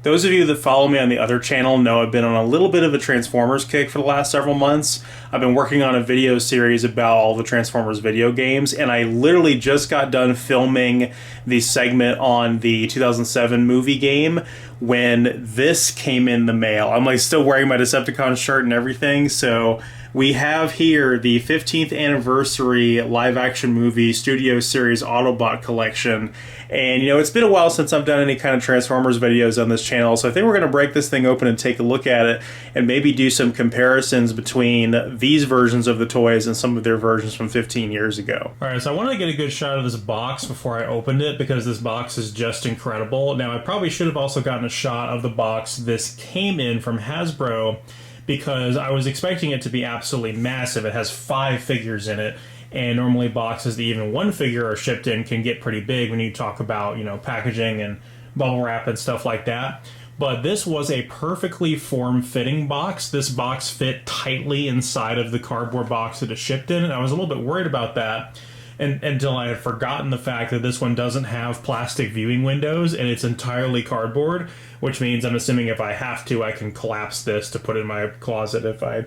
Those of you that follow me on the other channel know I've been on a little bit of a Transformers kick for the last several months. I've been working on a video series about all the Transformers video games, and I literally just got done filming the segment on the 2007 movie game when this came in the mail. I'm like still wearing my Decepticon shirt and everything, so we have here the 15th anniversary live action movie studio series Autobot collection. And, you know, it's been a while since I've done any kind of Transformers videos on this channel, so I think we're going to break this thing open and take a look at it and maybe do some comparisons between these versions of the toys and some of their versions from 15 years ago. All right, so I wanted to get a good shot of this box before I opened it because this box is just incredible. Now, I probably should have also gotten a shot of the box this came in from Hasbro because I was expecting it to be absolutely massive. It has 5 figures in it. And normally boxes that even one figure are shipped in can get pretty big when you talk about, you know, packaging and bubble wrap and stuff like that. But this was a perfectly form-fitting box. This box fit tightly inside of the cardboard box that it shipped in, and I was a little bit worried about that until I had forgotten the fact that this one doesn't have plastic viewing windows and it's entirely cardboard, which means I'm assuming if I have to, I can collapse this to put in my closet if I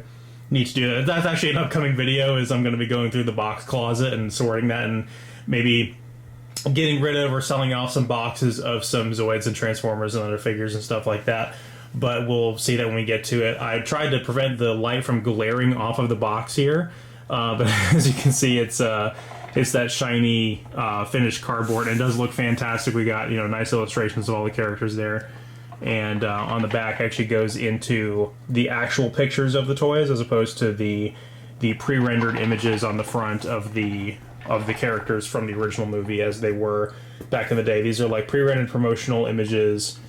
need to do that. That's actually an upcoming video, is I'm going to be going through the box closet and sorting that and maybe getting rid of or selling off some boxes of some Zoids and Transformers and other figures and stuff like that. But we'll see that when we get to it. I tried to prevent the light from glaring off of the box here, but as you can see, it's that shiny finished cardboard, and it does look fantastic. We got, you know, nice illustrations of all the characters there. And on the back actually goes into the actual pictures of the toys as opposed to the pre-rendered images on the front of the characters from the original movie as they were back in the day. These are like pre-rendered promotional images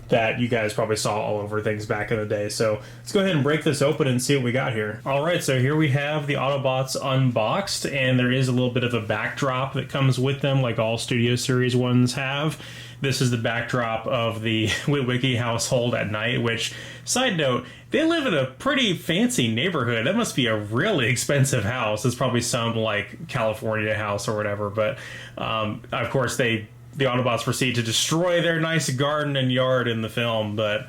that you guys probably saw all over things back in the day. So let's go ahead and break this open and see what we got here. All right, so here we have the Autobots unboxed, and there is a little bit of a backdrop that comes with them like all Studio Series ones have. This is the backdrop of the Witwicky household at night, which, side note, they live in a pretty fancy neighborhood. That must be a really expensive house. It's probably some, like, California house or whatever. But, of course, the Autobots proceed to destroy their nice garden and yard in the film. But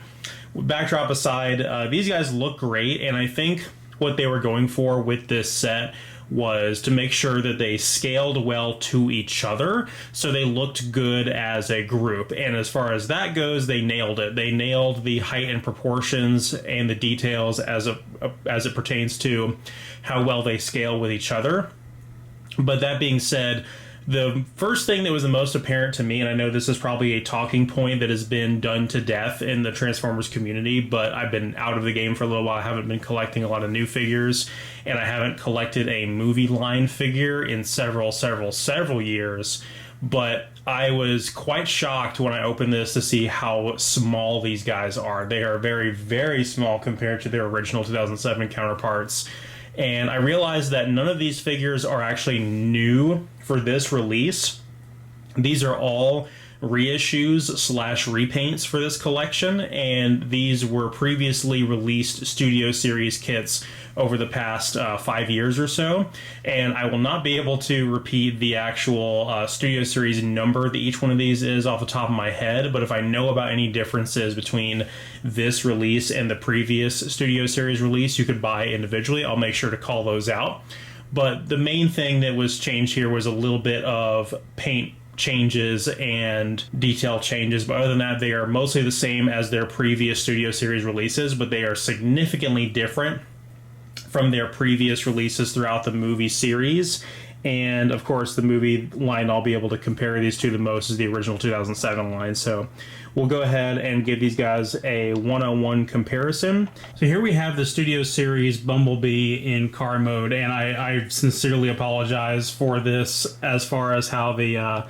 backdrop aside, these guys look great. And I think what they were going for with this set was to make sure that they scaled well to each other, so they looked good as a group. And as far as that goes, they nailed it. They nailed the height and proportions and the details as it pertains to how well they scale with each other. But that being said, the first thing that was the most apparent to me, and I know this is probably a talking point that has been done to death in the Transformers community, but I've been out of the game for a little while. I haven't been collecting a lot of new figures, and I haven't collected a movie line figure in several years. But I was quite shocked when I opened this to see how small these guys are. They are very, very small compared to their original 2007 counterparts. And I realized that none of these figures are actually new for this release. These are all reissues / repaints for this collection, and these were previously released Studio Series kits over the past 5 years or so. And I will not be able to repeat the actual Studio Series number that each one of these is off the top of my head, but if I know about any differences between this release and the previous Studio Series release you could buy individually, I'll make sure to call those out. But the main thing that was changed here was a little bit of paint changes and detail changes, but other than that, they are mostly the same as their previous Studio Series releases, but they are significantly different from their previous releases throughout the movie series. And of course, the movie line I'll be able to compare these to the most is the original 2007 line. So we'll go ahead and give these guys a one-on-one comparison. So here we have the Studio Series Bumblebee in car mode, and I sincerely apologize for this as far as how the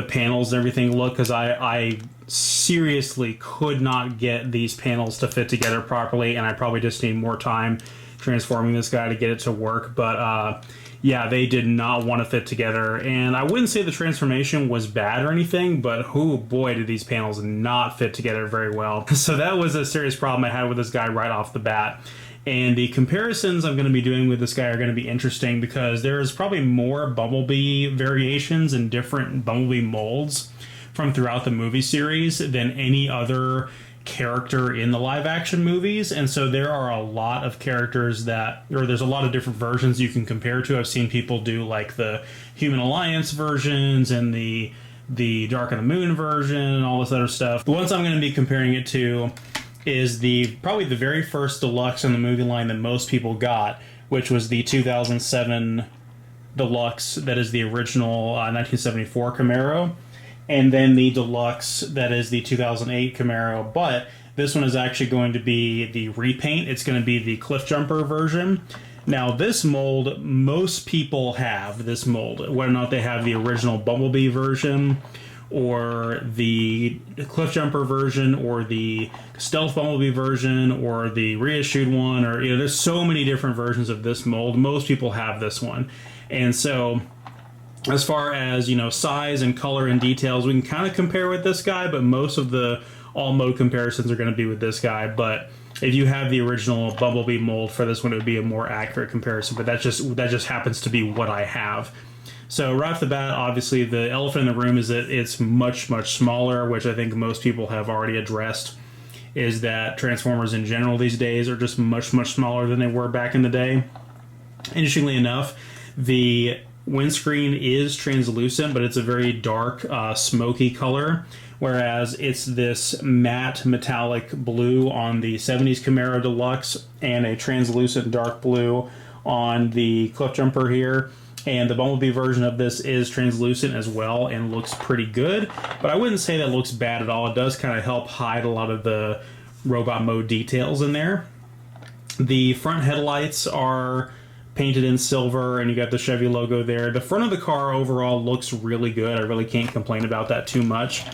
panels and everything look, because I seriously could not get these panels to fit together properly, and I probably just need more time transforming this guy to get it to work. But yeah, they did not want to fit together, and I wouldn't say the transformation was bad or anything, but oh boy, did these panels not fit together very well. So that was a serious problem I had with this guy right off the bat. And the comparisons I'm going to be doing with this guy are going to be interesting because there's probably more Bumblebee variations and different Bumblebee molds from throughout the movie series than any other character in the live action movies. And so there are a lot of characters that, or there's a lot of different versions you can compare to. I've seen people do like the Human Alliance versions and the Dark of the Moon version and all this other stuff. The ones I'm going to be comparing it to is probably the very first deluxe in the movie line that most people got, which was the 2007 deluxe that is the original 1974 Camaro, and then the deluxe that is the 2008 Camaro. But this one is actually going to be the repaint. It's going to be the Cliff Jumper version. Now, this mold, most people have this mold, whether or not they have the original Bumblebee version or the Cliff Jumper version or the Stealth Bumblebee version or the reissued one, or there's so many different versions of this mold. Most people have this one. And so as far as, size and color and details, we can kind of compare with this guy, but most of the all mode comparisons are going to be with this guy. But if you have the original Bumblebee mold for this one, it would be a more accurate comparison. But that just happens to be what I have. So right off the bat, obviously the elephant in the room is that it's much, much smaller, which I think most people have already addressed, is that Transformers in general these days are just much, much smaller than they were back in the day. Interestingly enough, the windscreen is translucent, but it's a very dark, smoky color, whereas it's this matte metallic blue on the 70s Camaro Deluxe and a translucent dark blue on the Cliff Jumper here. And the Bumblebee version of this is translucent as well and looks pretty good, but I wouldn't say that looks bad at all. It does kind of help hide a lot of the robot mode details in there. The front headlights are painted in silver, and you got the Chevy logo there. The front of the car overall looks really good. I really can't complain about that too much,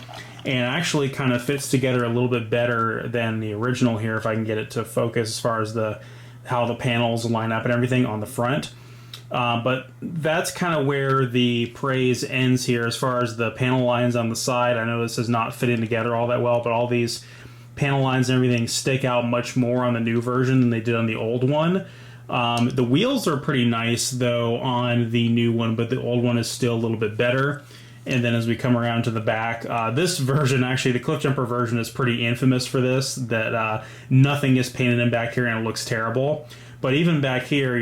and actually kind of fits together a little bit better than the original here, if I can get it to focus as far as how the panels line up and everything on the front. But that's kind of where the praise ends here as far as the panel lines on the side. I know this is not fitting together all that well, but all these panel lines and everything stick out much more on the new version than they did on the old one. The wheels are pretty nice, though, on the new one, but the old one is still a little bit better. And then as we come around to the back, this version, actually, the Cliff Jumper version is pretty infamous for this, that nothing is painted in back here and it looks terrible. But even back here,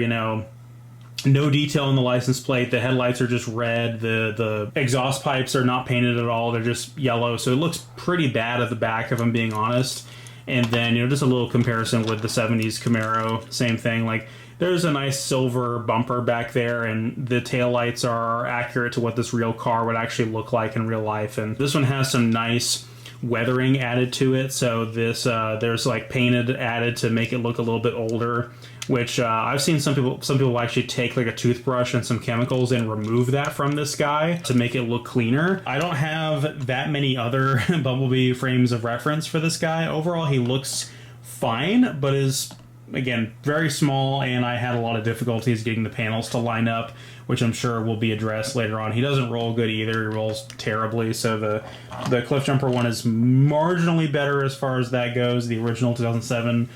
no detail in the license plate. The headlights are just red. The exhaust pipes are not painted at all. They're just yellow. So it looks pretty bad at the back, if I'm being honest. And then, just a little comparison with the 70s Camaro. Same thing. Like, there's a nice silver bumper back there, and the taillights are accurate to what this real car would actually look like in real life. And this one has some nice weathering added to it. So this there's like painted added to make it look a little bit older, which I've seen some people actually take like a toothbrush and some chemicals and remove that from this guy to make it look cleaner. I don't have that many other Bumblebee frames of reference for this guy. Overall, he looks fine, but is, again, very small, and I had a lot of difficulties getting the panels to line up, which I'm sure will be addressed later on. He doesn't roll good either. He rolls terribly, so the Cliff Jumper one is marginally better as far as that goes. The original 2007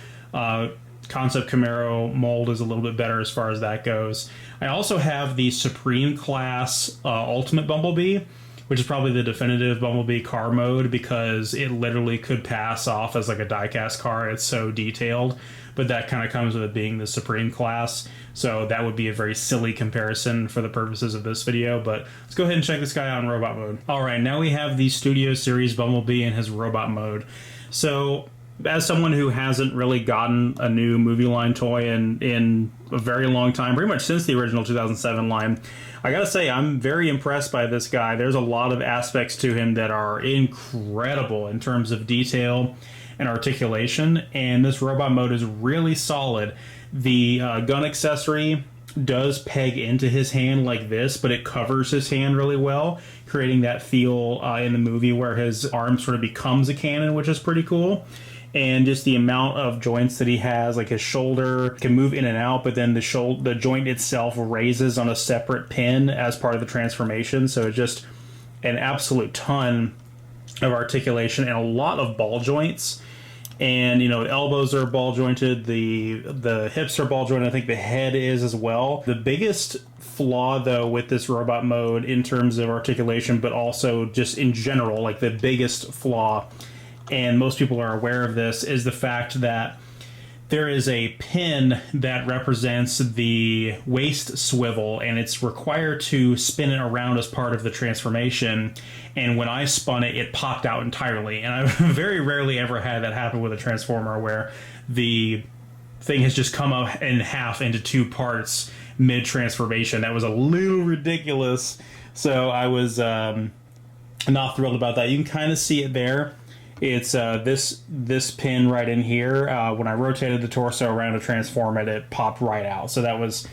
Concept Camaro mold is a little bit better as far as that goes. I also have the Supreme Class Ultimate Bumblebee, which is probably the definitive Bumblebee car mode, because it literally could pass off as like a diecast car. It's so detailed, but that kind of comes with it being the Supreme Class, so that would be a very silly comparison for the purposes of this video. But let's go ahead and check this guy out in robot mode. Alright, now we have the Studio Series Bumblebee in his robot mode. So as someone who hasn't really gotten a new movie line toy in a very long time, pretty much since the original 2007 line, I gotta say I'm very impressed by this guy. There's a lot of aspects to him that are incredible in terms of detail and articulation, and this robot mode is really solid. The gun accessory does peg into his hand like this, but it covers his hand really well, creating that feel in the movie where his arm sort of becomes a cannon, which is pretty cool. And just the amount of joints that he has, like his shoulder can move in and out, but then the joint itself raises on a separate pin as part of the transformation. So it's just an absolute ton of articulation and a lot of ball joints. And you know, the elbows are ball jointed, the hips are ball jointed. I think the head is as well. The biggest flaw though with this robot mode in terms of articulation, but also just in general, like the biggest flaw, and most people are aware of this, is the fact that there is a pin that represents the waist swivel, and it's required to spin it around as part of the transformation. And when I spun it, it popped out entirely. And I've very rarely ever had that happen with a Transformer, where the thing has just come up in half into two parts mid-transformation. That was a little ridiculous. So I was not thrilled about that. You can kind of see it there. It's this pin right in here. When I rotated the torso around to transform it, it popped right out. So that was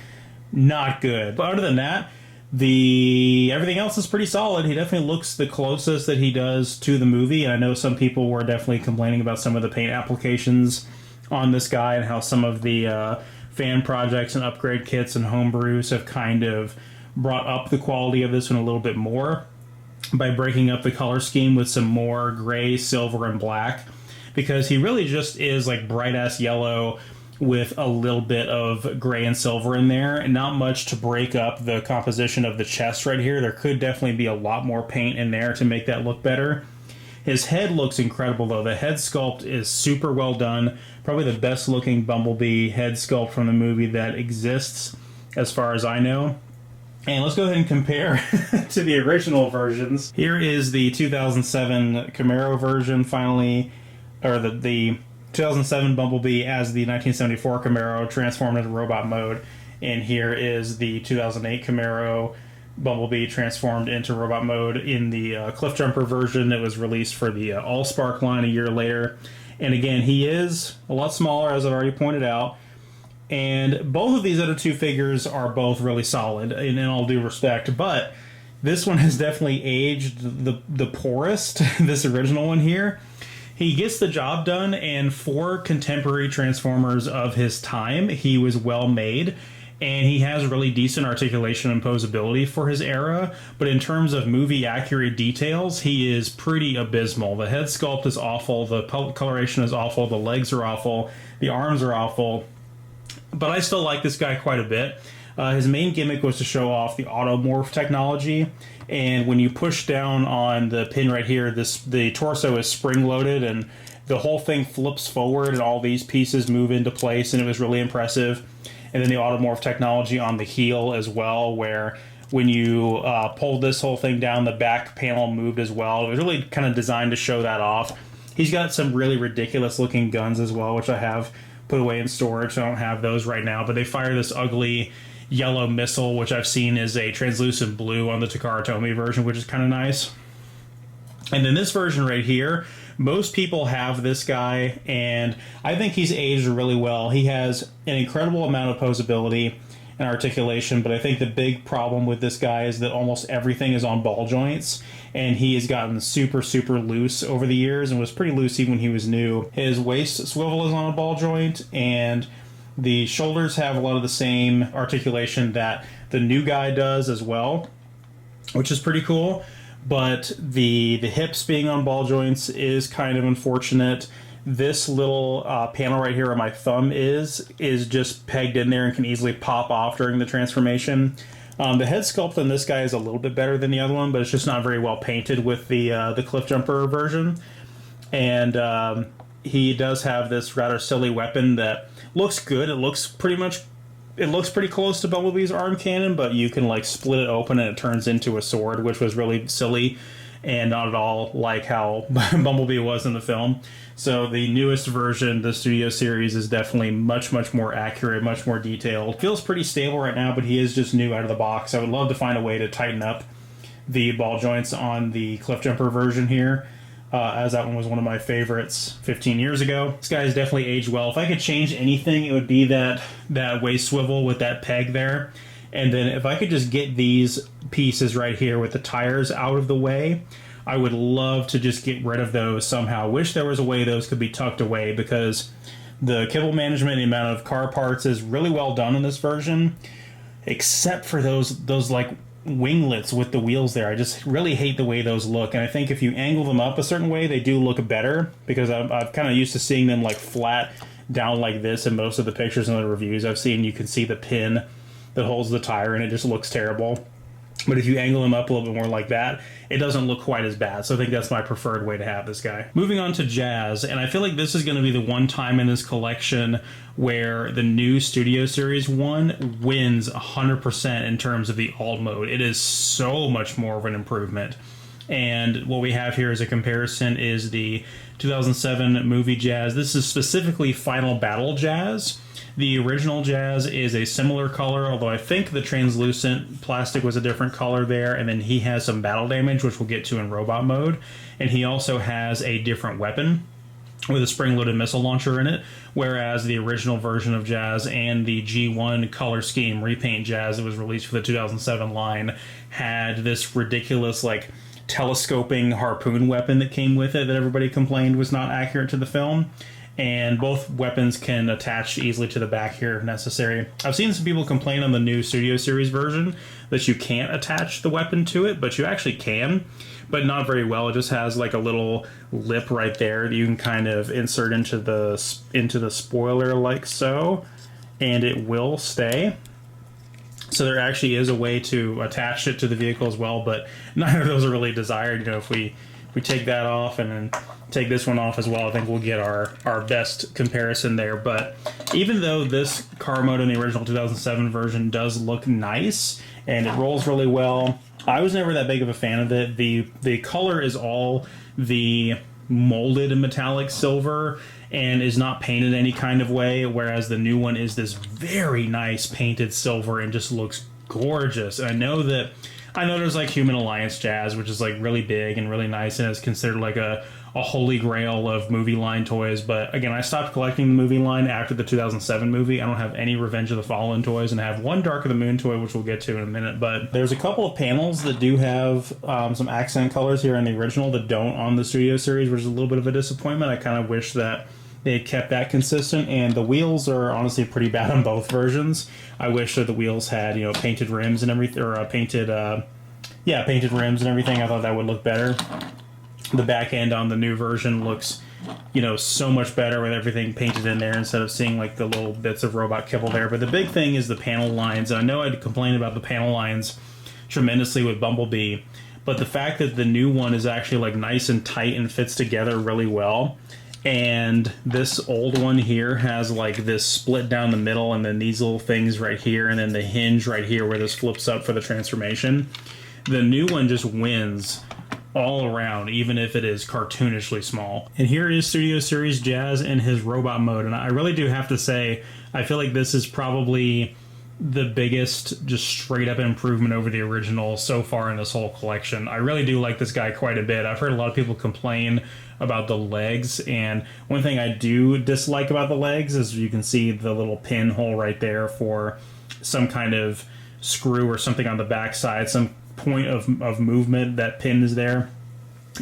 not good. But other than that, everything else is pretty solid. He definitely looks the closest that he does to the movie. And I know some people were definitely complaining about some of the paint applications on this guy and how some of the fan projects and upgrade kits and homebrews have kind of brought up the quality of this one a little bit more by breaking up the color scheme with some more gray, silver, and black, because he really just is like bright ass yellow with a little bit of gray and silver in there, and not much to break up the composition of the chest right here. There could definitely be a lot more paint in there to make that look better. His head looks incredible though. The head sculpt is super well done. Probably the best looking Bumblebee head sculpt from the movie that exists as far as I know. And let's go ahead and compare to the original versions. Here is the 2007 Camaro version finally, or the 2007 Bumblebee as the 1974 Camaro transformed into robot mode. And here is the 2008 Camaro Bumblebee transformed into robot mode in the Cliffjumper version that was released for the Allspark line a year later. And again, he is a lot smaller, as I've already pointed out. And both of these other two figures are both really solid, in all due respect. But this one has definitely aged the poorest, this original one here. He gets the job done, and for contemporary Transformers of his time, he was well made. And he has really decent articulation and posability for his era. But in terms of movie-accurate details, he is pretty abysmal. The head sculpt is awful, the coloration is awful, the legs are awful, the arms are awful. But I still like this guy quite a bit. His main gimmick was to show off the Automorph technology, and when you push down on the pin right here, the torso is spring-loaded, and the whole thing flips forward, and all these pieces move into place, and it was really impressive. And then the Automorph technology on the heel as well, where when you pulled this whole thing down, the back panel moved as well. It was really kind of designed to show that off. He's got some really ridiculous-looking guns as well, which I have put away in storage, so I don't have those right now, but they fire this ugly yellow missile, which I've seen is a translucent blue on the Takara Tomy version, which is kind of nice. And then this version right here, most people have this guy, and I think he's aged really well. He has an incredible amount of posability and articulation, but I think the big problem with this guy is that almost everything is on ball joints, and he has gotten super, super loose over the years and was pretty loose even when he was new. His waist swivel is on a ball joint, and the shoulders have a lot of the same articulation that the new guy does as well, which is pretty cool. But the hips being on ball joints is kind of unfortunate. This little panel right here on my thumb is just pegged in there and can easily pop off during the transformation. The head sculpt on this guy is a little bit better than the other one, but it's just not very well painted with the Cliffjumper version. And he does have this rather silly weapon that looks good. It looks pretty close to Bumblebee's arm cannon, but you can like split it open and it turns into a sword, which was really silly and not at all like how Bumblebee was in the film. So the newest version, the Studio Series, is definitely much, much more accurate, much more detailed. Feels pretty stable right now, but he is just new out of the box. I would love to find a way to tighten up the ball joints on the Cliffjumper version here, as that one was one of my favorites 15 years ago. This guy has definitely aged well. If I could change anything, it would be that waist swivel with that peg there. And then if I could just get these pieces right here with the tires out of the way, I would love to just get rid of those somehow. Wish there was a way those could be tucked away, because the kibble management, the amount of car parts is really well done in this version, except for those like winglets with the wheels there. I just really hate the way those look, and I think if you angle them up a certain way, they do look better, because I've kind of used to seeing them like flat down like this in most of the pictures and the reviews I've seen. You can see the pin that holds the tire, and it just looks terrible. But if you angle them up a little bit more like that, it doesn't look quite as bad. So I think that's my preferred way to have this guy. Moving on to Jazz, and I feel like this is going to be the one time in this collection where the new Studio Series 1 wins 100% in terms of the alt mode. It is so much more of an improvement. And what we have here as a comparison is the 2007 movie Jazz. This is specifically Final Battle Jazz. The original Jazz is a similar color, although I think the translucent plastic was a different color there, and then he has some battle damage, which we'll get to in robot mode, and he also has a different weapon with a spring-loaded missile launcher in it, whereas the original version of Jazz and the G1 color scheme repaint Jazz that was released for the 2007 line had this ridiculous, like, telescoping harpoon weapon that came with it that everybody complained was not accurate to the film. And both weapons can attach easily to the back here if necessary. I've seen some people complain on the new Studio Series version that you can't attach the weapon to it, but you actually can, but not very well. It just has like a little lip right there that you can kind of insert into the spoiler like so, and it will stay. So there actually is a way to attach it to the vehicle as well, but neither of those are really desired. You know, if we take that off and then take this one off as well, I think we'll get our best comparison there. But even though this car mode in the original 2007 version does look nice and it rolls really well, I was never that big of a fan of it. The color is all the molded metallic silver and is not painted any kind of way, whereas the new one is this very nice painted silver and just looks gorgeous. And I know there's like Human Alliance Jazz, which is like really big and really nice and is considered like a holy grail of movie line toys. But again, I stopped collecting the movie line after the 2007 movie. I don't have any Revenge of the Fallen toys, and I have one Dark of the Moon toy, which we'll get to in a minute. But there's a couple of panels that do have some accent colors here in the original that don't on the Studio Series, which is a little bit of a disappointment. I kind of wish that they had kept that consistent, and the wheels are honestly pretty bad on both versions. I wish that the wheels had, you know, painted rims and everything, or painted rims and everything. I thought that would look better. The back end on the new version looks, you know, so much better with everything painted in there instead of seeing like the little bits of robot kibble there. But the big thing is the panel lines. And I know I'd complained about the panel lines tremendously with Bumblebee, but the fact that the new one is actually like nice and tight and fits together really well. And this old one here has like this split down the middle and then these little things right here and then the hinge right here where this flips up for the transformation. The new one just wins all around, even if it is cartoonishly small. And here is Studio Series Jazz in his robot mode, and I really do have to say, I feel like this is probably the biggest just straight up improvement over the original so far in this whole collection. I really do like this guy quite a bit. I've heard a lot of people complain about the legs, and one thing I do dislike about the legs is you can see the little pinhole right there for some kind of screw or something on the back side, some point of movement. That pin is there,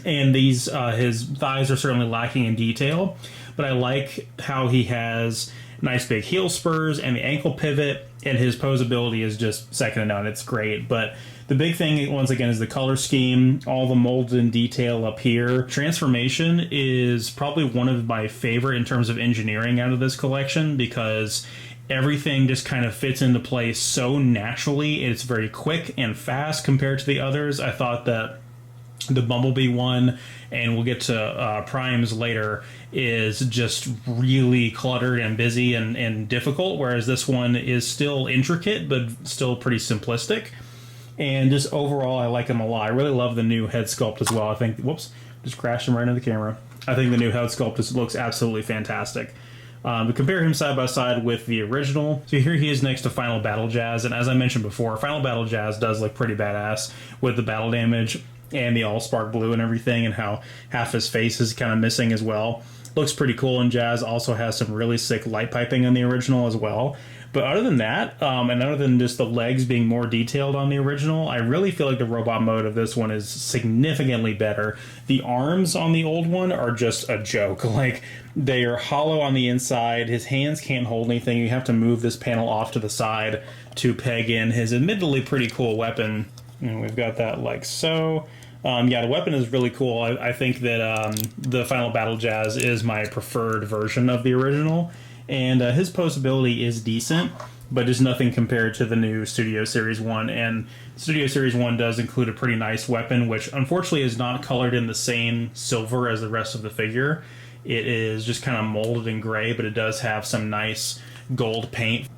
and these his thighs are certainly lacking in detail, but I like how he has nice big heel spurs and the ankle pivot, and his posability is just second to none. It's great. But the big thing once again is the color scheme, all the molded in detail up here. Transformation is probably one of my favorite in terms of engineering out of this collection, because everything just kind of fits into place so naturally. It's very quick and fast compared to the others. I thought that the Bumblebee one, and we'll get to Primes later, is just really cluttered and busy and difficult, whereas this one is still intricate but still pretty simplistic. And just overall, I like him a lot. I really love the new head sculpt as well. I think, whoops, just crashed him right into the camera. I think the new head sculpt just looks absolutely fantastic. To compare him side by side with the original. So here he is next to Final Battle Jazz, and as I mentioned before, Final Battle Jazz does look pretty badass with the battle damage and the all-spark blue and everything, and how half his face is kind of missing as well. Looks pretty cool, and Jazz also has some really sick light piping on the original as well. But other than that, and other than just the legs being more detailed on the original, I really feel like the robot mode of this one is significantly better. The arms on the old one are just a joke. Like, they are hollow on the inside. His hands can't hold anything. You have to move this panel off to the side to peg in his admittedly pretty cool weapon. And we've got that like so. Yeah, the weapon is really cool. I think that the Final Battle Jazz is my preferred version of the original, and his posability is decent, but is nothing compared to the new Studio Series 1. And Studio Series 1 does include a pretty nice weapon, which unfortunately is not colored in the same silver as the rest of the figure. It is just kind of molded in gray, but it does have some nice gold paint.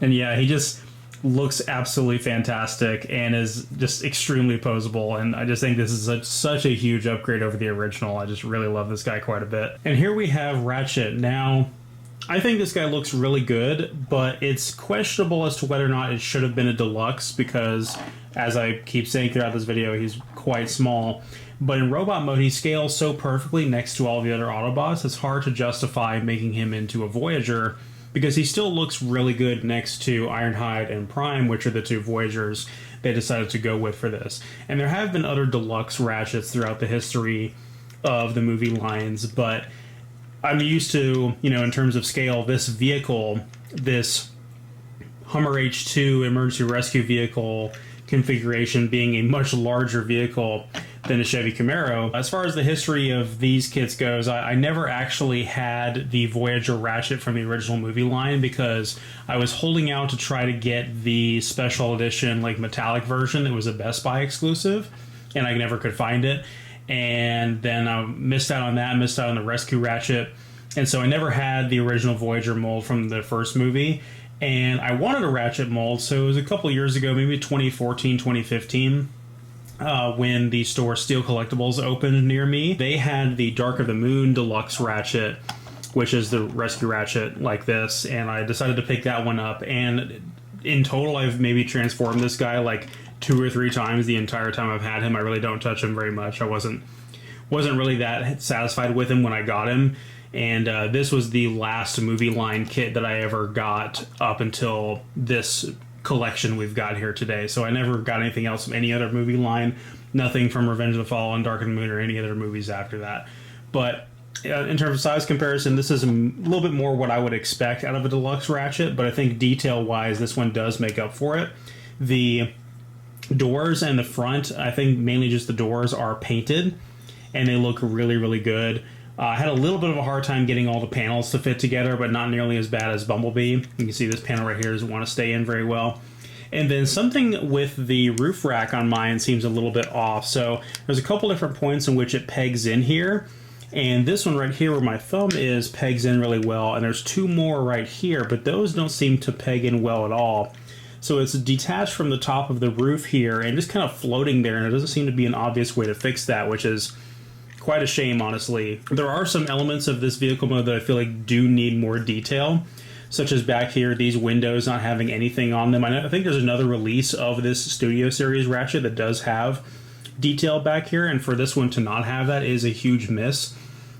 And yeah, he just looks absolutely fantastic and is just extremely posable, and I just think this is such a huge upgrade over the original. I just really love this guy quite a bit. And here we have Ratchet. Now, I think this guy looks really good, but it's questionable as to whether or not it should have been a deluxe, because, as I keep saying throughout this video, he's quite small. But in robot mode, he scales so perfectly next to all the other Autobots, it's hard to justify making him into a Voyager, because he still looks really good next to Ironhide and Prime, which are the two Voyagers they decided to go with for this. And there have been other deluxe Ratchets throughout the history of the movie lines, but I'm used to, in terms of scale, this vehicle, this Hummer H2 emergency rescue vehicle configuration being a much larger vehicle than a Chevy Camaro. As far as the history of these kits goes, I never actually had the Voyager Ratchet from the original movie line, because I was holding out to try to get the special edition, like, metallic version. It was a Best Buy exclusive, and I never could find it. And then I missed out on that, missed out on the Rescue Ratchet, and so I never had the original Voyager mold from the first movie. And I wanted a Ratchet mold, so it was a couple years ago, maybe 2014, 2015, when the store Steel Collectibles opened near me. They had the Dark of the Moon Deluxe Ratchet, which is the Rescue Ratchet like this, and I decided to pick that one up. And in total, I've maybe transformed this guy like 2 or 3 times the entire time I've had him. I really don't touch him very much. I wasn't really that satisfied with him when I got him. And this was the last movie line kit that I ever got up until this collection we've got here today. So I never got anything else from any other movie line, nothing from Revenge of the Fallen, Dark of the Moon, or any other movies after that. But in terms of size comparison, this is a little bit more what I would expect out of a deluxe Ratchet, but I think detail-wise, this one does make up for it. The doors and the front, I think mainly just the doors, are painted, and they look really, really good. I had a little bit of a hard time getting all the panels to fit together, but not nearly as bad as Bumblebee. You can see this panel right here doesn't want to stay in very well. And then something with the roof rack on mine seems a little bit off. So there's a couple different points in which it pegs in here. And this one right here where my thumb is pegs in really well. And there's 2 more right here, but those don't seem to peg in well at all. So it's detached from the top of the roof here and just kind of floating there. And there doesn't seem to be an obvious way to fix that, which is quite a shame, honestly. There are some elements of this vehicle mode that I feel like do need more detail, such as back here, these windows not having anything on them. I think there's another release of this Studio Series Ratchet that does have detail back here, and for this one to not have that is a huge miss.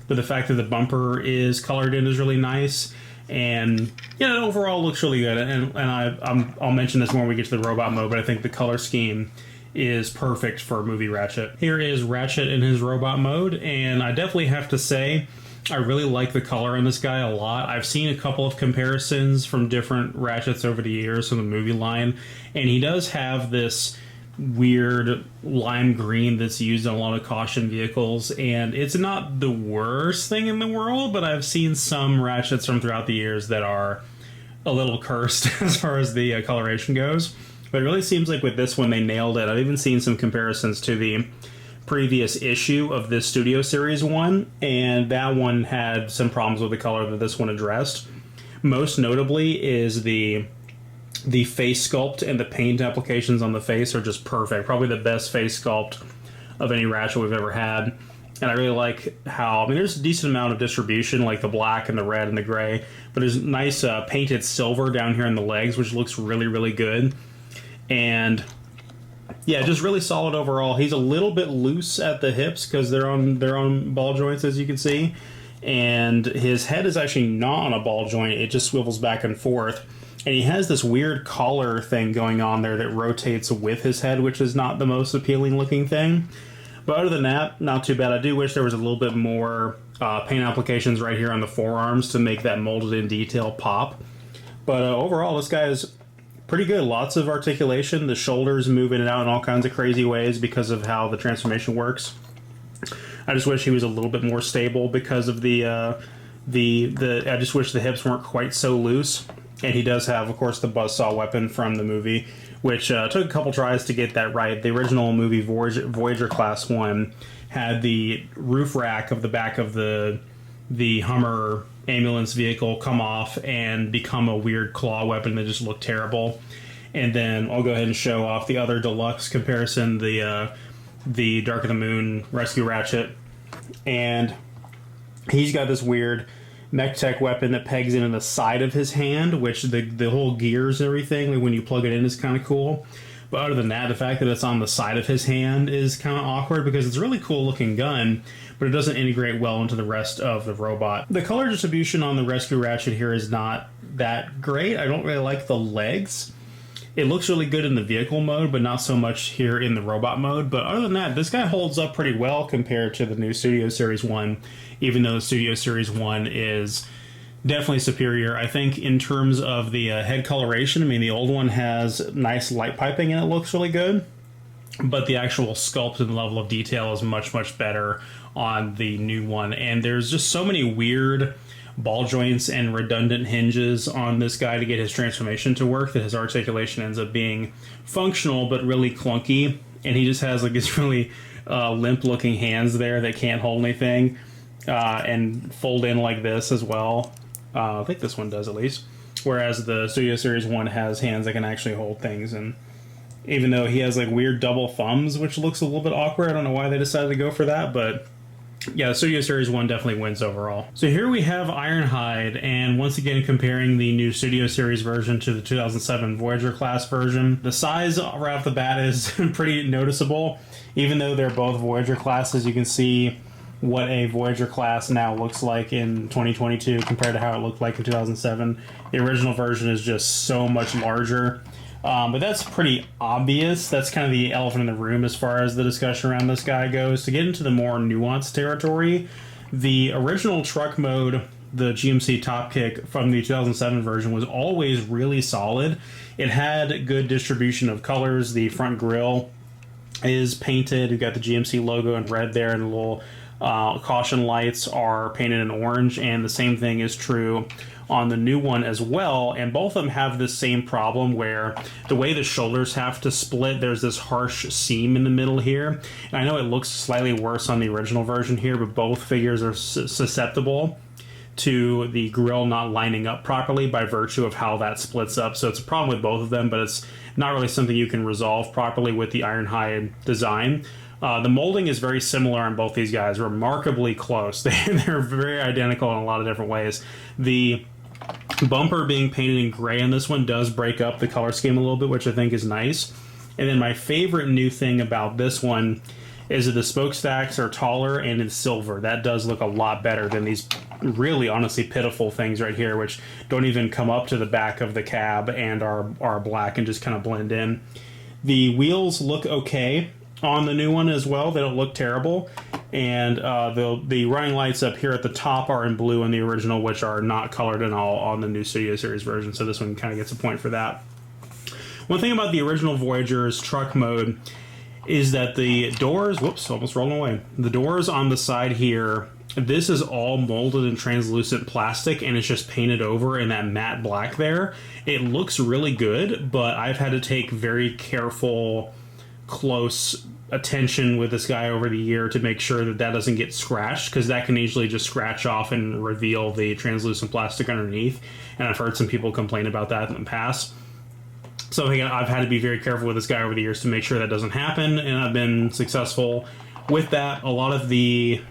But the fact that the bumper is colored in is really nice, and it overall looks really good. And I'll mention this more when we get to the robot mode, but I think the color scheme is perfect for movie Ratchet. Here is Ratchet in his robot mode, and I definitely have to say I really like the color on this guy a lot. I've seen a couple of comparisons from different Ratchets over the years from the movie line, and he does have this weird lime green that's used in a lot of caution vehicles, and it's not the worst thing in the world, but I've seen some Ratchets from throughout the years that are a little cursed as far as the coloration goes. But it really seems like with this one, they nailed it. I've even seen some comparisons to the previous issue of this Studio Series one, and that one had some problems with the color that this one addressed. Most notably is the face sculpt and the paint applications on the face are just perfect. Probably the best face sculpt of any Ratchet we've ever had. And I really like how, there's a decent amount of distribution, like the black and the red and the gray, but there's nice painted silver down here in the legs, which looks really, really good. And yeah, just really solid overall. He's a little bit loose at the hips because they're on ball joints, as you can see. And his head is actually not on a ball joint. It just swivels back and forth. And he has this weird collar thing going on there that rotates with his head, which is not the most appealing looking thing. But other than that, not too bad. I do wish there was a little bit more paint applications right here on the forearms to make that molded in detail pop. But overall, this guy is pretty good. Lots of articulation. The shoulders move in and out in all kinds of crazy ways because of how the transformation works. I just wish he was a little bit more stable because of I just wish the hips weren't quite so loose. And he does have, of course, the buzzsaw weapon from the movie, which took a couple tries to get that right. The original movie Voyager Class 1 had the roof rack of the back of the Hummer ambulance vehicle come off and become a weird claw weapon that just looked terrible. And then I'll go ahead and show off the other deluxe comparison, the Dark of the Moon Rescue Ratchet. And he's got this weird mech tech weapon that pegs into the side of his hand, which the whole gears and everything, like when you plug it in, is kind of cool. But other than that, the fact that it's on the side of his hand is kind of awkward because it's a really cool looking gun, but it doesn't integrate well into the rest of the robot. The color distribution on the Rescue Ratchet here is not that great. I don't really like the legs. It looks really good in the vehicle mode, but not so much here in the robot mode. But other than that, this guy holds up pretty well compared to the new Studio Series 1, even though the Studio Series 1 is definitely superior. I think in terms of the head coloration, I mean, the old one has nice light piping and it looks really good, but the actual sculpt and level of detail is much, much better on the new one. And there's just so many weird ball joints and redundant hinges on this guy to get his transformation to work that his articulation ends up being functional but really clunky. And he just has like these really limp looking hands there that can't hold anything and fold in like this as well. I think this one does at least. Whereas the Studio Series 1 has hands that can actually hold things. And even though he has like weird double thumbs, which looks a little bit awkward, I don't know why they decided to go for that, but yeah, the Studio Series 1 definitely wins overall. So here we have Ironhide, and once again comparing the new Studio Series version to the 2007 Voyager class version. The size right off the bat is pretty noticeable. Even though they're both Voyager classes, you can see what a Voyager class now looks like in 2022 compared to how it looked like in 2007. The original version is just so much larger. But that's pretty obvious. That's kind of the elephant in the room as far as the discussion around this guy goes. To get into the more nuanced territory, the original truck mode, the GMC Top Kick from the 2007 version, was always really solid. It had good distribution of colors. The front grille is painted. You've got the GMC logo in red there, and the little caution lights are painted in orange, and the same thing is true on the new one as well. And both of them have the same problem where the way the shoulders have to split, there's this harsh seam in the middle here. And I know it looks slightly worse on the original version here, but both figures are susceptible to the grille not lining up properly by virtue of how that splits up. So it's a problem with both of them, but it's not really something you can resolve properly with the Ironhide design. The molding is very similar on both these guys, remarkably close. They're very identical in a lot of different ways. The bumper being painted in gray on this one does break up the color scheme a little bit, which I think is nice. And then my favorite new thing about this one is that the smokestacks are taller and it's silver. That does look a lot better than these really honestly pitiful things right here, which don't even come up to the back of the cab and are black and just kind of blend in. The wheels look okay on the new one as well. They don't look terrible. And the running lights up here at the top are in blue in the original, which are not colored at all on the new Studio Series version. So this one kind of gets a point for that. One thing about the original Voyager's truck mode is that the doors, whoops, almost rolling away. The doors on the side here, this is all molded in translucent plastic and it's just painted over in that matte black there. It looks really good, but I've had to take very careful, close attention with this guy over the year to make sure that that doesn't get scratched, because that can easily just scratch off and reveal the translucent plastic underneath. And I've heard some people complain about that in the past. So I've had to be very careful with this guy over the years to make sure that doesn't happen, and I've been successful with that. A lot of the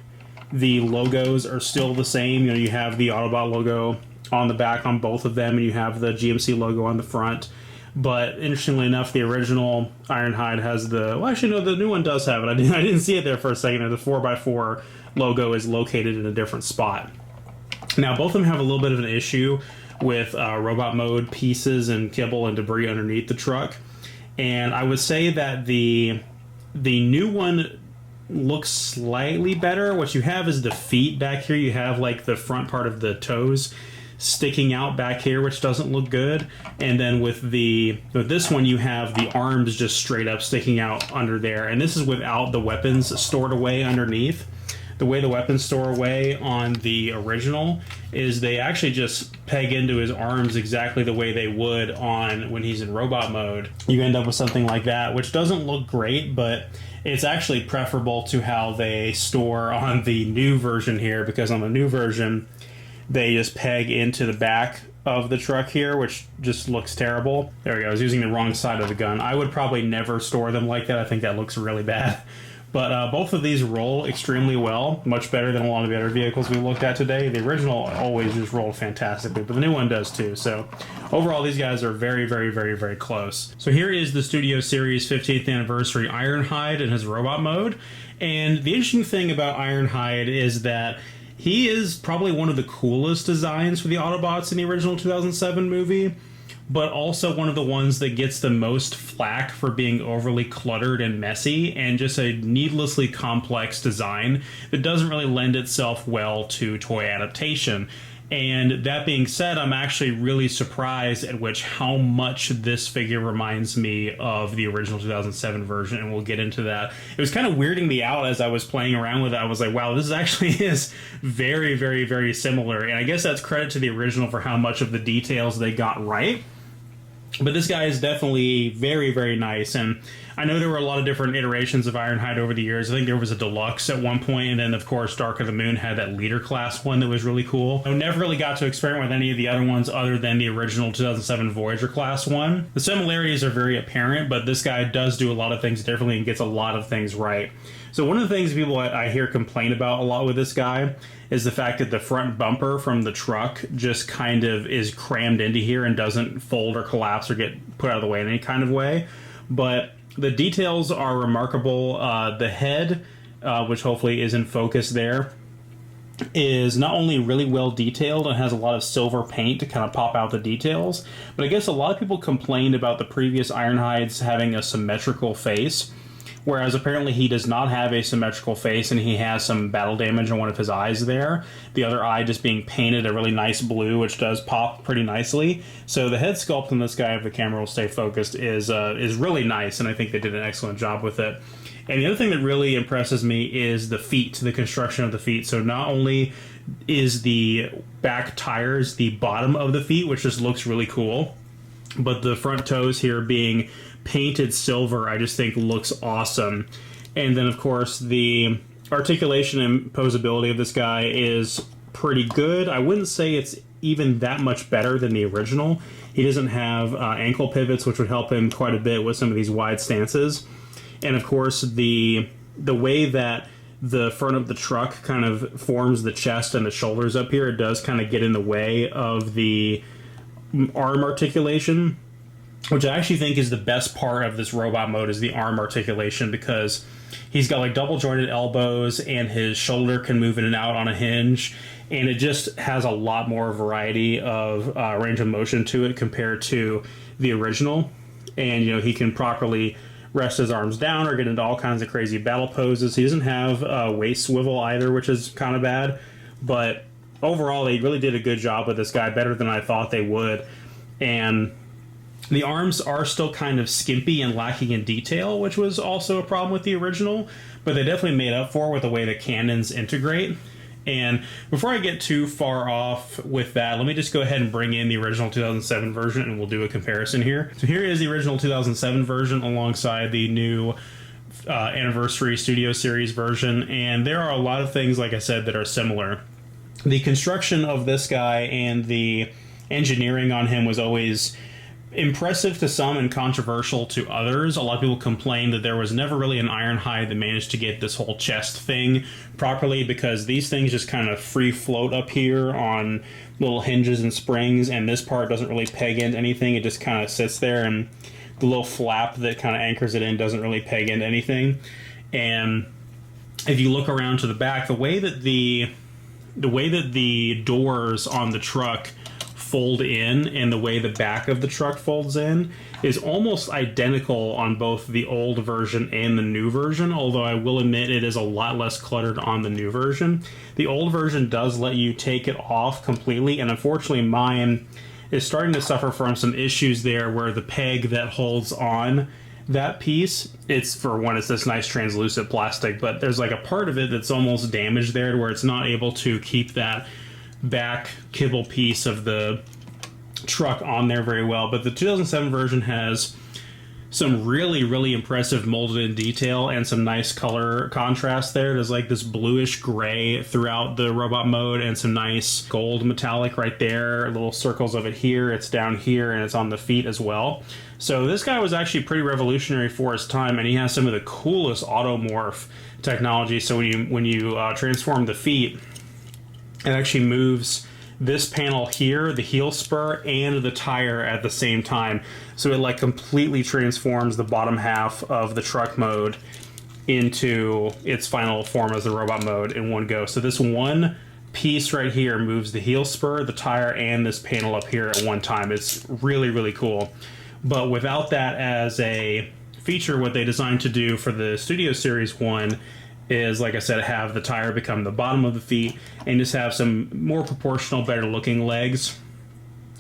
logos are still the same. You know, you have the Autobot logo on the back on both of them, and you have the GMC logo on the front. But interestingly enough, the original Ironhide has the... Well, actually, no, the new one does have it. I didn't see it there for a second. The 4x4 logo is located in a different spot. Now, both of them have a little bit of an issue with robot mode pieces and kibble and debris underneath the truck. And I would say that the new one looks slightly better. What you have is the feet back here. You have, like, the front part of the toes sticking out back here, which doesn't look good. And then with this one, you have the arms just straight up sticking out under there. And this is without the weapons stored away underneath. The way the weapons store away on the original is they actually just peg into his arms exactly the way they would on when he's in robot mode. You end up with something like that, which doesn't look great, but it's actually preferable to how they store on the new version here, because on the new version, they just peg into the back of the truck here, which just looks terrible. There we go. I was using the wrong side of the gun. I would probably never store them like that. I think that looks really bad. But both of these roll extremely well, much better than a lot of the other vehicles we looked at today. The original always just rolled fantastically, but the new one does too. So overall, these guys are very, very, very, very close. So here is the Studio Series 15th Anniversary Ironhide in his robot mode. And the interesting thing about Ironhide is that he is probably one of the coolest designs for the Autobots in the original 2007 movie, but also one of the ones that gets the most flack for being overly cluttered and messy, and just a needlessly complex design that doesn't really lend itself well to toy adaptation. And that being said, I'm actually really surprised at how much this figure reminds me of the original 2007 version, and we'll get into that. It was kind of weirding me out as I was playing around with it. I was like, wow, this actually is very, very, very similar. And I guess that's credit to the original for how much of the details they got right. But this guy is definitely very, very nice, and I know there were a lot of different iterations of Ironhide over the years. I think there was a deluxe at one point, and then, of course, Dark of the Moon had that leader class one that was really cool. I never really got to experiment with any of the other ones other than the original 2007 Voyager class one. The similarities are very apparent, but this guy does do a lot of things differently and gets a lot of things right. So one of the things people I hear complain about a lot with this guy is the fact that the front bumper from the truck just kind of is crammed into here and doesn't fold or collapse or get put out of the way in any kind of way. But the details are remarkable. The head, which hopefully is in focus there, is not only really well detailed and has a lot of silver paint to kind of pop out the details, but I guess a lot of people complained about the previous Ironhides having a symmetrical face, whereas apparently he does not have a symmetrical face, and he has some battle damage on one of his eyes there. The other eye just being painted a really nice blue, which does pop pretty nicely. So the head sculpt on this guy, if the camera will stay focused, is really nice, and I think they did an excellent job with it. And the other thing that really impresses me is the feet, the construction of the feet. So not only is the back tires the bottom of the feet, which just looks really cool, but the front toes here being painted silver, I just think looks awesome. And then, of course, the articulation and posability of this guy is pretty good. I wouldn't say it's even that much better than the original. He doesn't have ankle pivots, which would help him quite a bit with some of these wide stances. And, of course, the way that the front of the truck kind of forms the chest and the shoulders up here, it does kind of get in the way of the arm articulation, which I actually think is the best part of this robot mode, is the arm articulation, because he's got like double jointed elbows and his shoulder can move in and out on a hinge, and it just has a lot more variety of range of motion to it compared to the original. And he can properly rest his arms down or get into all kinds of crazy battle poses. He doesn't have a waist swivel either, which is kind of bad, but overall they really did a good job with this guy, better than I thought they would. And the arms are still kind of skimpy and lacking in detail, which was also a problem with the original, but they definitely made up for with the way the cannons integrate. And before I get too far off with that, let me just go ahead and bring in the original 2007 version, and we'll do a comparison here. So here is the original 2007 version alongside the new Anniversary Studio Series version, and there are a lot of things, like I said, that are similar. The construction of this guy and the engineering on him was always impressive to some and controversial to others. A lot of people complained that there was never really an Ironhide that managed to get this whole chest thing properly, because these things just kind of free float up here on little hinges and springs, and this part doesn't really peg into anything. It just kind of sits there, and the little flap that kind of anchors it in doesn't really peg into anything. And if you look around to the back, the way that the doors on the truck fold in and the way the back of the truck folds in is almost identical on both the old version and the new version, although I will admit it is a lot less cluttered on the new version. The old version does let you take it off completely, and unfortunately mine is starting to suffer from some issues there where the peg that holds on that piece, it's, for one, it's this nice translucent plastic, but there's like a part of it that's almost damaged there where it's not able to keep that back kibble piece of the truck on there very well. But the 2007 version has some really, really impressive molded in detail and some nice color contrast there. There's like this bluish gray throughout the robot mode and some nice gold metallic right there. Little circles of it here. It's down here and it's on the feet as well. So this guy was actually pretty revolutionary for his time, and he has some of the coolest automorph technology. So when you transform the feet, it actually moves this panel here, the heel spur, and the tire at the same time. So it like completely transforms the bottom half of the truck mode into its final form as the robot mode in one go. So this one piece right here moves the heel spur, the tire, and this panel up here at one time. It's really, really cool. But without that as a feature, what they designed to do for the Studio Series 1 is, like I said, have the tire become the bottom of the feet and just have some more proportional, better looking legs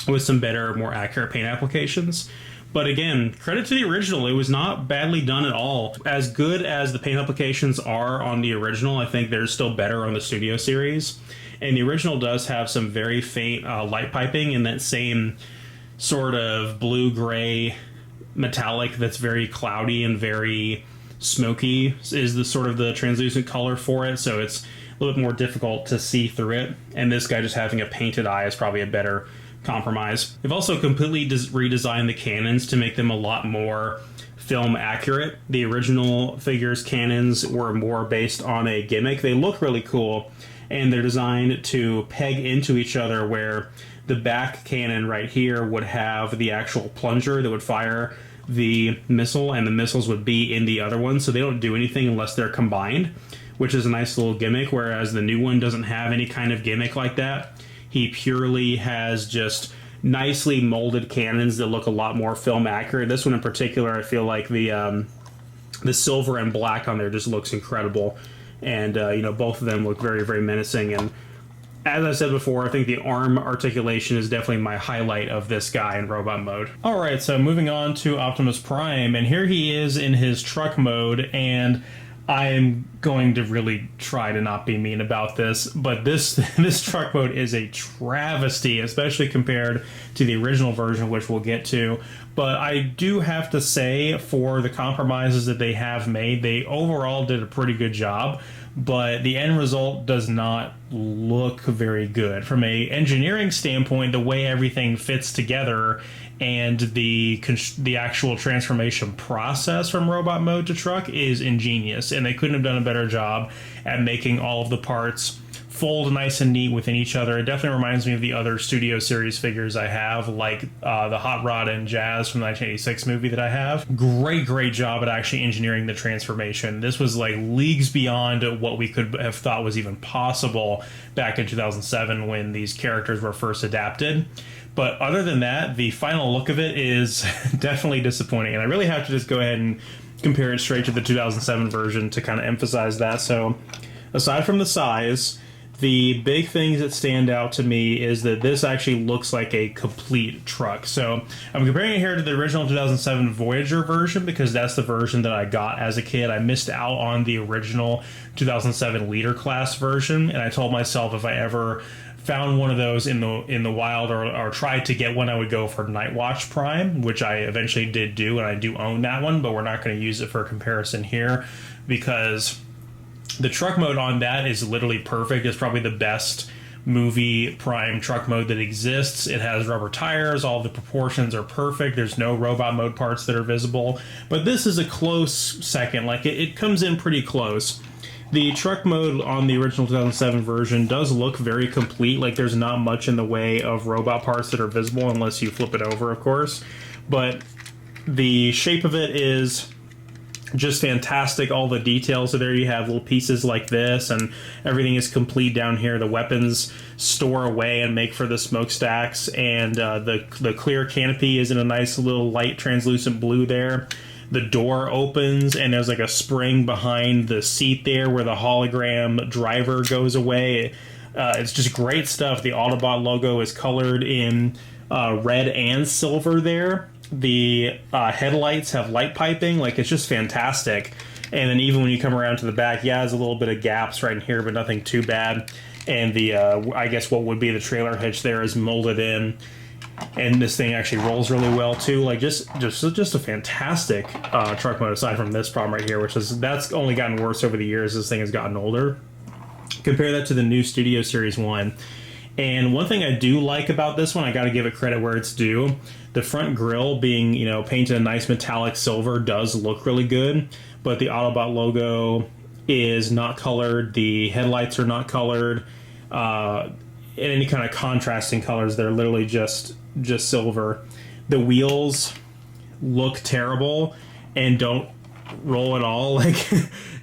with some better, more accurate paint applications. But again, credit to the original. It was not badly done at all. As good as the paint applications are on the original, I think they're still better on the Studio Series. And the original does have some very faint light piping in that same sort of blue-gray metallic that's very cloudy and very smoky is the sort of the translucent color for it, so it's a little bit more difficult to see through it. And this guy just having a painted eye is probably a better compromise. They've also completely redesigned the cannons to make them a lot more film accurate. The original figures cannons were more based on a gimmick. They look really cool, and they're designed to peg into each other, where the back cannon right here would have the actual plunger that would fire the missile, and the missiles would be in the other one, so they don't do anything unless they're combined, which is a nice little gimmick, whereas the new one doesn't have any kind of gimmick like that. He purely has just nicely molded cannons that look a lot more film accurate. This one in particular, I feel like the silver and black on there just looks incredible, and both of them look very, very menacing. And as I said before, I think the arm articulation is definitely my highlight of this guy in robot mode. Alright, so moving on to Optimus Prime, and here he is in his truck mode, and I'm going to really try to not be mean about this, but this truck mode is a travesty, especially compared to the original version, which we'll get to. But I do have to say, for the compromises that they have made, they overall did a pretty good job. But the end result does not look very good. From a engineering standpoint, the way everything fits together and the actual transformation process from robot mode to truck is ingenious, and they couldn't have done a better job at making all of the parts fold nice and neat within each other. It definitely reminds me of the other Studio Series figures I have, like the Hot Rod and Jazz from the 1986 movie that I have. Great job at actually engineering the transformation. This was like leagues beyond what we could have thought was even possible back in 2007 when these characters were first adapted. But other than that, the final look of it is definitely disappointing, and I really have to just go ahead and compare it straight to the 2007 version to kind of emphasize that. So aside from the size, the big things that stand out to me is that this actually looks like a complete truck. So I'm comparing it here to the original 2007 Voyager version because that's the version that I got as a kid. I missed out on the original 2007 Leader Class version, and I told myself if I ever found one of those in the wild or tried to get one, I would go for Nightwatch Prime, which I eventually did do, and I do own that one, but we're not going to use it for comparison here because the truck mode on that is literally perfect. It's probably the best movie Prime truck mode that exists. It has rubber tires, all the proportions are perfect, there's no robot mode parts that are visible, but this is a close second. Like it comes in pretty close. The truck mode on the original 2007 version does look very complete. Like there's not much in the way of robot parts that are visible unless you flip it over, of course, but the shape of it is Just fantastic. All the details are there. You have little pieces like this, and everything is complete down here. The weapons store away and make for the smokestacks, and the clear canopy is in a nice little light translucent blue there. The door opens, and there's like a spring behind the seat there where the hologram driver goes away. It's just great stuff. The Autobot logo is colored in red and silver there. The headlights have light piping. Like, it's just fantastic. And then even when you come around to the back, yeah, there's a little bit of gaps right in here, but nothing too bad. And the I guess what would be the trailer hitch there is molded in. And this thing actually rolls really well too. Like, just a fantastic truck mode, aside from this problem right here, that's only gotten worse over the years. This thing has gotten older. Compare that to the new Studio Series 1. And one thing I do like about this one, I got to give it credit where it's due. The front grille being, painted a nice metallic silver does look really good, but the Autobot logo is not colored. The headlights are not colored. Any kind of contrasting colors, they're literally just silver. The wheels look terrible and don't roll at all.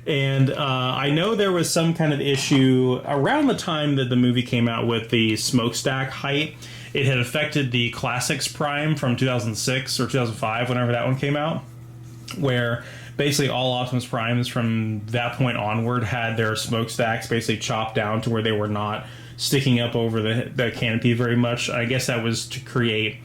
And I know there was some kind of issue around the time that the movie came out with the smokestack height. It had affected the Classics Prime from 2006 or 2005, whenever that one came out, where basically all Optimus Primes from that point onward had their smokestacks basically chopped down to where they were not sticking up over the canopy very much. I guess that was to create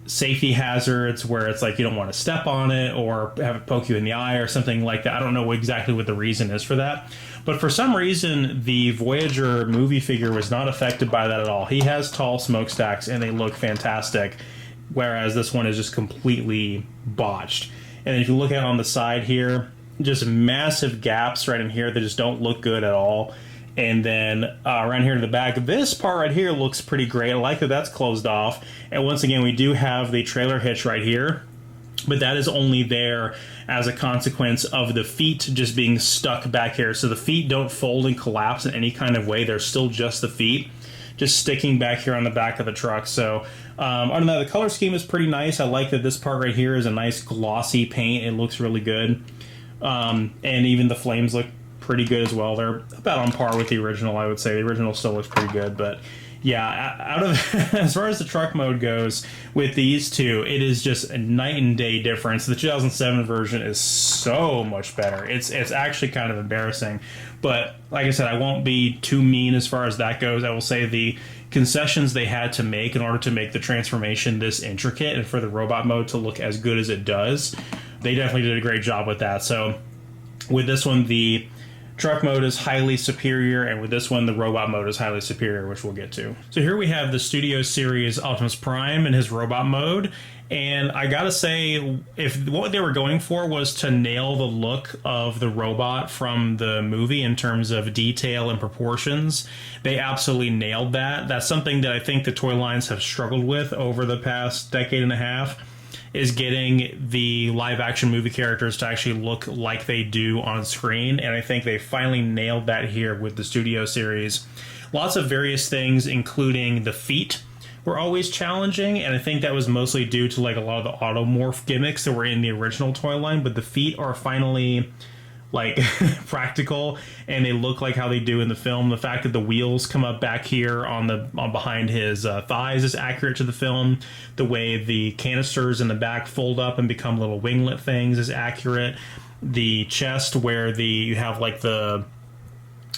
safety hazards where it's like you don't want to step on it or have it poke you in the eye or something like that. I don't know exactly what the reason is for that, but for some reason the Voyager movie figure was not affected by that at all. He has tall smokestacks and they look fantastic, whereas this one is just completely botched. And if you look at it on the side here, just massive gaps right in here that just don't look good at all. And then around here to the back, this part right here looks pretty great. I like that that's closed off. And once again, we do have the trailer hitch right here, but that is only there as a consequence of the feet just being stuck back here. So the feet don't fold and collapse in any kind of way. They're still just the feet, just sticking back here on the back of the truck. So other than that, the color scheme is pretty nice. I like that this part right here is a nice glossy paint. It looks really good. And even the flames look pretty good as well. They're about on par with the original, I would say. The original still looks pretty good, but yeah, out of as far as the truck mode goes with these two, it is just a night and day difference. The 2007 version is so much better. It's actually kind of embarrassing, but like I said, I won't be too mean as far as that goes. I will say the concessions they had to make in order to make the transformation this intricate and for the robot mode to look as good as it does, they definitely did a great job with that. So with this one, the truck mode is highly superior, and with this one, the robot mode is highly superior, which we'll get to. So here we have the Studio Series Optimus Prime in his robot mode, and I gotta say, if what they were going for was to nail the look of the robot from the movie in terms of detail and proportions, they absolutely nailed that. That's something that I think the toy lines have struggled with over the past decade and a half, is getting the live action movie characters to actually look like they do on screen, and I think they finally nailed that here with the Studio Series. Lots of various things, including the feet, were always challenging, and I think that was mostly due to like a lot of the automorph gimmicks that were in the original toy line, but the feet are finally like practical and they look like how they do in the film. The fact that the wheels come up back here on behind his thighs is accurate to the film. The way the canisters in the back fold up and become little winglet things is accurate. The chest where you have like the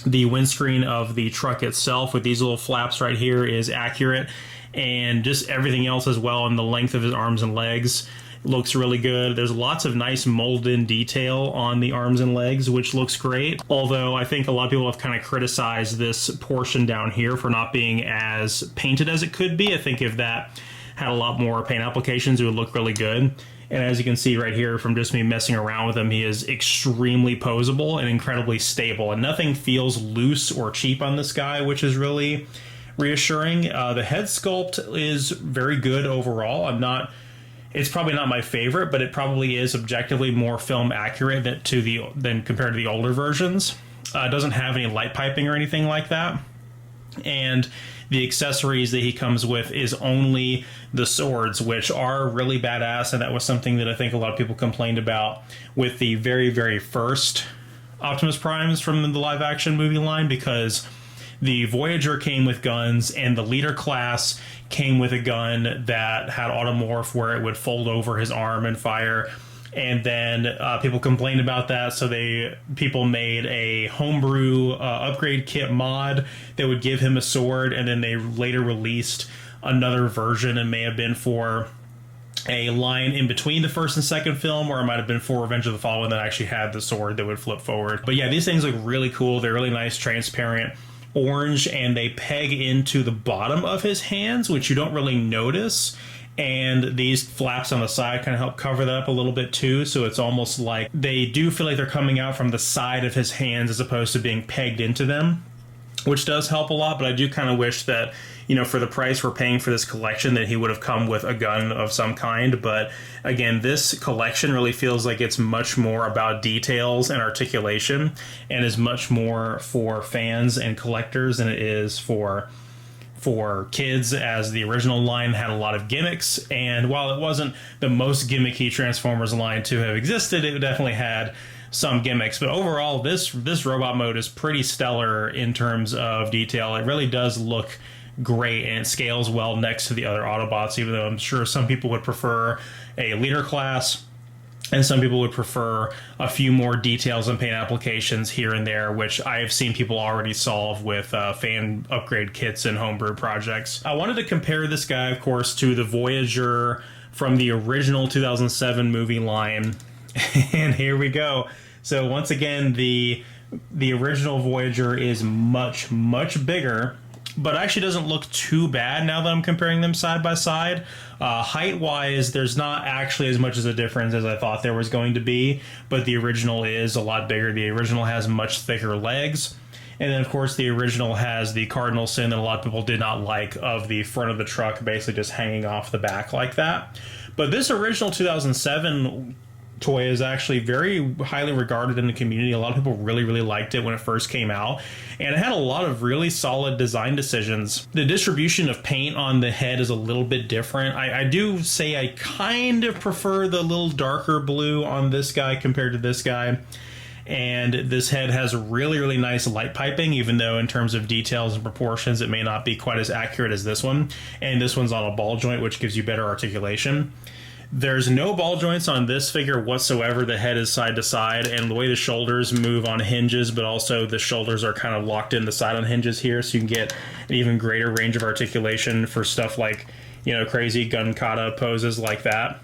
windscreen of the truck itself with these little flaps right here is accurate, and just everything else as well, and the length of his arms and legs looks really good. There's lots of nice molded detail on the arms and legs, which looks great. Although I think a lot of people have kind of criticized this portion down here for not being as painted as it could be. I think if that had a lot more paint applications, it would look really good. And as you can see right here from just me messing around with him, he is extremely posable and incredibly stable. And nothing feels loose or cheap on this guy, which is really reassuring. The head sculpt is very good overall. It's probably not my favorite, but it probably is objectively more film accurate than compared to the older versions. It doesn't have any light piping or anything like that. And the accessories that he comes with is only the swords, which are really badass, and that was something that I think a lot of people complained about with the very, very first Optimus Primes from the live-action movie line, because the Voyager came with guns, and the leader class came with a gun that had automorph where it would fold over his arm and fire. And then people complained about that, so people made a homebrew upgrade kit mod that would give him a sword, and then they later released another version. It may have been for a line in between the first and second film, or it might have been for Revenge of the Fallen that actually had the sword that would flip forward. But yeah, these things look really cool. They're really nice, transparent orange, and they peg into the bottom of his hands, which you don't really notice. And these flaps on the side kind of help cover that up a little bit too, so it's almost like they do feel like they're coming out from the side of his hands as opposed to being pegged into them, which does help a lot. But I do kind of wish that, you know, for the price we're paying for this collection, that he would have come with a gun of some kind. But again, this collection really feels like it's much more about details and articulation, and is much more for fans and collectors than it is for kids, as the original line had a lot of gimmicks. And while it wasn't the most gimmicky Transformers line to have existed, it definitely had some gimmicks. But overall, this robot mode is pretty stellar in terms of detail. It really does look great, and it scales well next to the other Autobots, even though I'm sure some people would prefer a leader class, and some people would prefer a few more details and paint applications here and there, which I have seen people already solve with fan upgrade kits and homebrew projects. I wanted to compare this guy, of course, to the Voyager from the original 2007 movie line. And here we go. So once again, the original Voyager is much, much bigger, but actually doesn't look too bad now that I'm comparing them side by side. Height-wise, there's not actually as much as a difference as I thought there was going to be, but the original is a lot bigger. The original has much thicker legs. And then, of course, the original has the cardinal sin that a lot of people did not like, of the front of the truck basically just hanging off the back like that. But this original 2007 toy is actually very highly regarded in the community. A lot of people really, really liked it when it first came out, and it had a lot of really solid design decisions. The distribution of paint on the head is a little bit different. I do say I kind of prefer the little darker blue on this guy compared to this guy. And this head has really, really nice light piping, even though in terms of details and proportions it may not be quite as accurate as this one. And this one's on a ball joint, which gives you better articulation. There's no ball joints on this figure whatsoever. The head is side to side, and the way the shoulders move on hinges, but also the shoulders are kind of locked in the side on hinges here, so you can get an even greater range of articulation for stuff like, you know, crazy gun kata poses like that.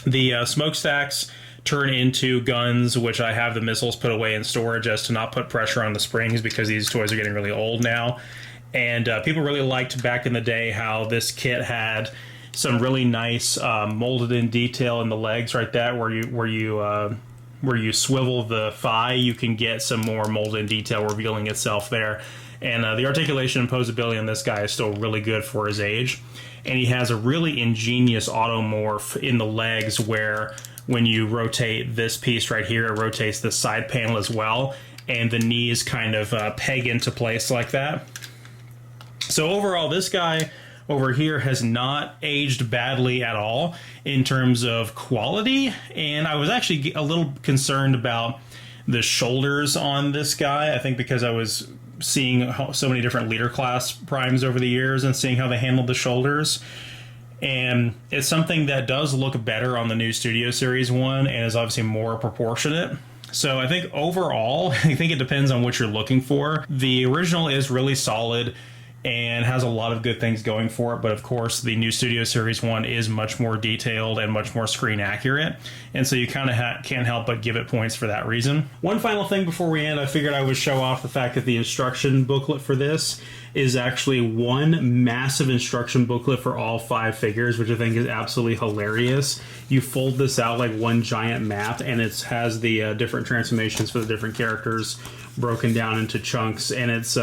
The smokestacks turn into guns, which I have the missiles put away in storage as to not put pressure on the springs, because these toys are getting really old now. And people really liked back in the day how this kit had some really nice molded in detail in the legs right there, where you swivel the thigh, you can get some more molded in detail revealing itself there. And the articulation and posability on this guy is still really good for his age. And he has a really ingenious automorph in the legs, where when you rotate this piece right here, it rotates the side panel as well, and the knees kind of peg into place like that. So overall, this guy over here has not aged badly at all in terms of quality, and I was actually a little concerned about the shoulders on this guy. I think because I was seeing so many different leader class primes over the years and seeing how they handled the shoulders, and it's something that does look better on the new Studio Series one and is obviously more proportionate. So I think overall, I think it depends on what you're looking for. The original is really solid and has a lot of good things going for it, but of course the new Studio Series one is much more detailed and much more screen accurate, and so you kind of can't help but give it points for that reason. One final thing before we end, I figured I would show off the fact that the instruction booklet for this is actually one massive instruction booklet for all 5 figures, which I think is absolutely hilarious. You fold this out like one giant map, and it has the different transformations for the different characters broken down into chunks, and it's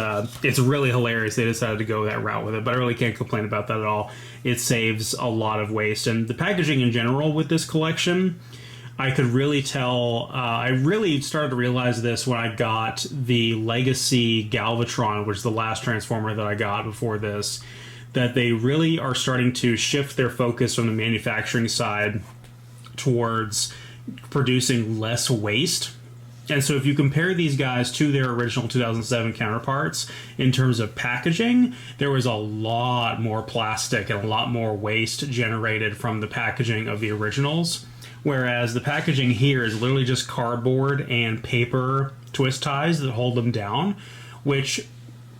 really hilarious. They decided to go that route with it, but I really can't complain about that at all. It saves a lot of waste, and the packaging in general with this collection, I could really tell. I really started to realize this when I got the Legacy Galvatron, which is the last Transformer that I got before this, that they really are starting to shift their focus from the manufacturing side towards producing less waste. And so if you compare these guys to their original 2007 counterparts in terms of packaging, there was a lot more plastic and a lot more waste generated from the packaging of the originals. Whereas the packaging here is literally just cardboard and paper twist ties that hold them down, which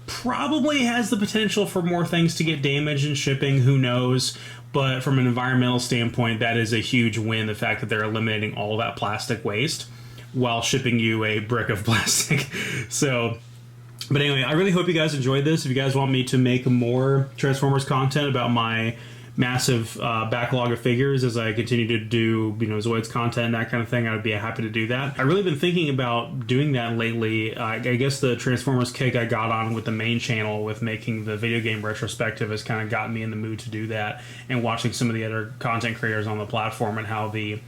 probably has the potential for more things to get damaged in shipping, who knows. But from an environmental standpoint, that is a huge win, the fact that they're eliminating all that plastic waste while shipping you a brick of plastic. So, but anyway, I really hope you guys enjoyed this. If you guys want me to make more Transformers content about my massive backlog of figures as I continue to do, Zoids content and that kind of thing, I'd be happy to do that. I've really been thinking about doing that lately. I guess the Transformers kick I got on with the main channel with making the video game retrospective has kind of gotten me in the mood to do that, and watching some of the other content creators on the platform and how the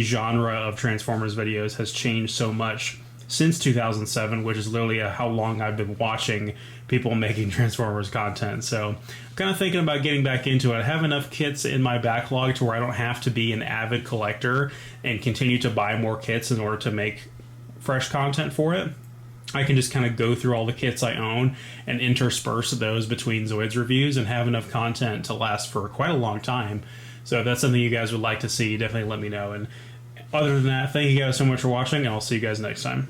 genre of Transformers videos has changed so much since 2007, which is literally how long I've been watching people making Transformers content. So I'm kind of thinking about getting back into it. I have enough kits in my backlog to where I don't have to be an avid collector and continue to buy more kits in order to make fresh content for it. I can just kind of go through all the kits I own and intersperse those between Zoids reviews and have enough content to last for quite a long time. So if that's something you guys would like to see, definitely let me know. And other than that, thank you guys so much for watching, and I'll see you guys next time.